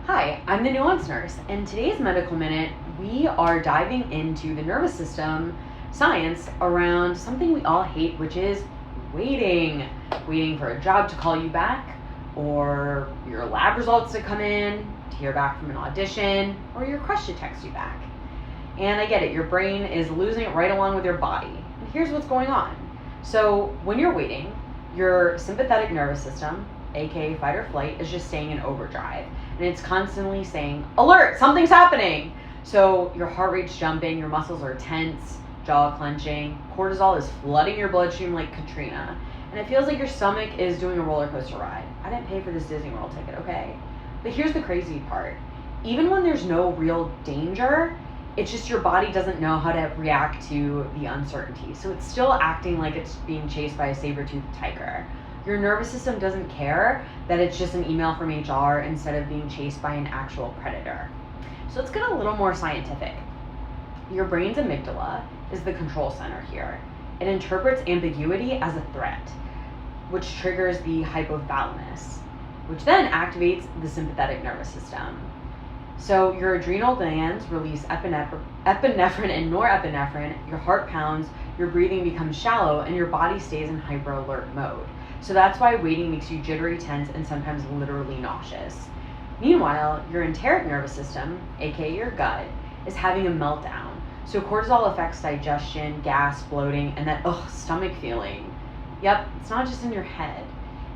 Hi, I'm the Nuance Nurse, and today's Medical Minute, we are diving into the nervous system science around something we all hate, which is waiting. Waiting for a job to call you back, or your lab results to come in, to hear back from an audition, or your crush to text you back. And I get it, your brain is losing it right along with your body. And here's what's going on. So when you're waiting, your sympathetic nervous system, aka fight or flight, is just staying in overdrive. And it's constantly saying, alert, something's happening. So your heart rate's jumping, your muscles are tense, jaw clenching, cortisol is flooding your bloodstream like Katrina. And it feels like your stomach is doing a roller coaster ride. I didn't pay for this Disney World ticket, okay? But here's the crazy part. Even when there's no real danger, it's just your body doesn't know how to react to the uncertainty. So it's still acting like it's being chased by a saber-toothed tiger. Your nervous system doesn't care that it's just an email from HR instead of being chased by an actual predator. So let's get a little more scientific. Your brain's amygdala is the control center here. It interprets ambiguity as a threat, which triggers the hypothalamus, which then activates the sympathetic nervous system. So your adrenal glands release epinephrine and norepinephrine, your heart pounds, your breathing becomes shallow, and your body stays in hyper-alert mode. So that's why waiting makes you jittery, tense, and sometimes literally nauseous. Meanwhile, your enteric nervous system, aka your gut, is having a meltdown. So cortisol affects digestion, gas, bloating, and that stomach feeling. Yep, it's not just in your head.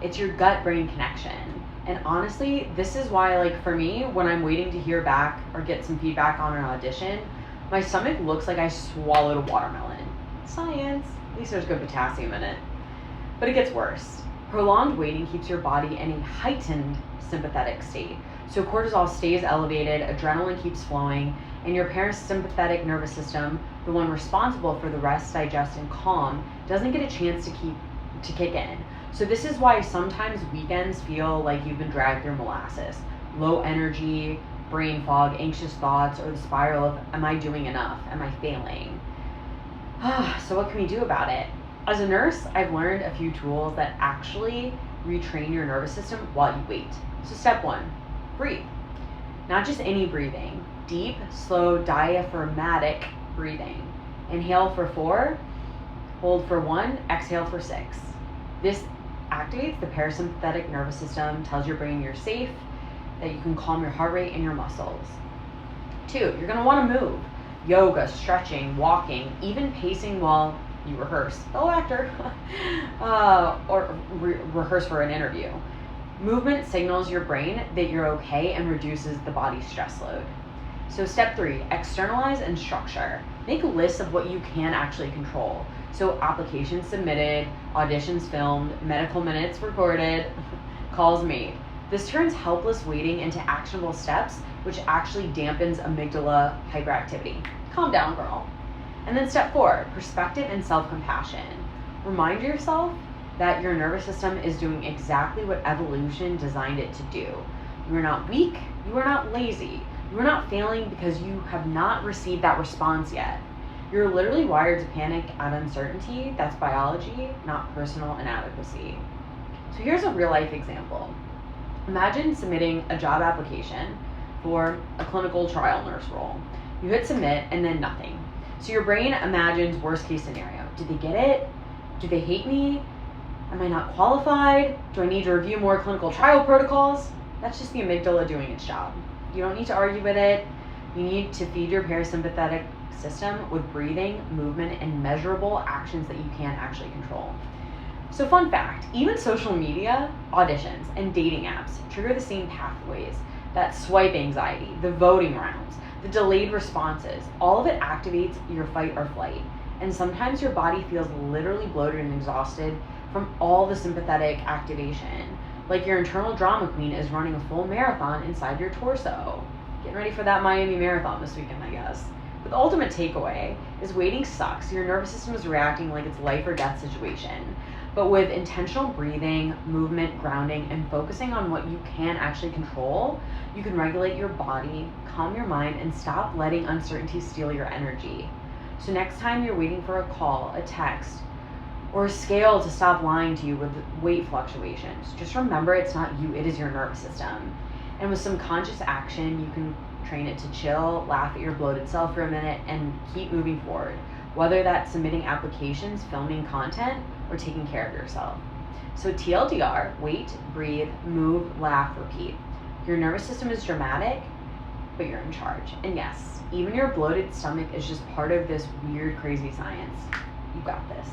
It's your gut-brain connection. And honestly, this is why, for me, when I'm waiting to hear back or get some feedback on an audition, my stomach looks like I swallowed a watermelon. Science. At least there's good potassium in it. But it gets worse. Prolonged waiting keeps your body in a heightened sympathetic state. So cortisol stays elevated, adrenaline keeps flowing, and your parasympathetic nervous system, the one responsible for the rest, digest, and calm, doesn't get a chance to kick in. So this is why sometimes weekends feel like you've been dragged through molasses. Low energy, brain fog, anxious thoughts, or the spiral of, am I doing enough? Am I failing? So what can we do about it? As a nurse, I've learned a few tools that actually retrain your nervous system while you wait. So step 1, breathe. Not just any breathing. Deep, slow, diaphragmatic breathing. Inhale for 4, hold for 1, exhale for 6. This activates the parasympathetic nervous system, tells your brain you're safe, that you can calm your heart rate and your muscles. 2, you're going to want to move. Yoga, stretching, walking, even pacing while you rehearse, fellow actor, or rehearse for an interview. Movement signals your brain that you're okay and reduces the body's stress load. So step 3, externalize and structure. Make a list of what you can actually control. So applications submitted, auditions filmed, medical minutes recorded, calls made. This turns helpless waiting into actionable steps, which actually dampens amygdala hyperactivity. Calm down, girl. And then step 4, perspective and self-compassion. Remind yourself that your nervous system is doing exactly what evolution designed it to do. You are not weak, you are not lazy, you are not failing because you have not received that response yet. You're literally wired to panic at uncertainty. That's biology, not personal inadequacy. So here's a real life example. Imagine submitting a job application for a clinical trial nurse role. You hit submit and then nothing. So your brain imagines worst case scenario. Did they get it? Do they hate me? Am I not qualified? Do I need to review more clinical trial protocols? That's just the amygdala doing its job. You don't need to argue with it. You need to feed your parasympathetic system with breathing, movement, and measurable actions that you can actually control. So fun fact, even social media, auditions, and dating apps trigger the same pathways. That swipe anxiety, the voting rounds, the delayed responses, all of it activates your fight or flight. And sometimes your body feels literally bloated and exhausted from all the sympathetic activation. Like your internal drama queen is running a full marathon inside your torso. Getting ready for that Miami marathon this weekend, I guess. But the ultimate takeaway is waiting sucks. Your nervous system is reacting like it's life or death situation. But with intentional breathing, movement, grounding, and focusing on what you can actually control, you can regulate your body, calm your mind, and stop letting uncertainty steal your energy. So next time you're waiting for a call, a text, or a scale to stop lying to you with weight fluctuations, just remember it's not you, it is your nervous system. And with some conscious action, you can train it to chill, laugh at your bloated self for a minute, and keep moving forward, whether that's submitting applications, filming content, or taking care of yourself. So TLDR, wait, breathe, move, laugh, repeat. Your nervous system is dramatic, but you're in charge. And yes, even your bloated stomach is just part of this weird, crazy science. You got this.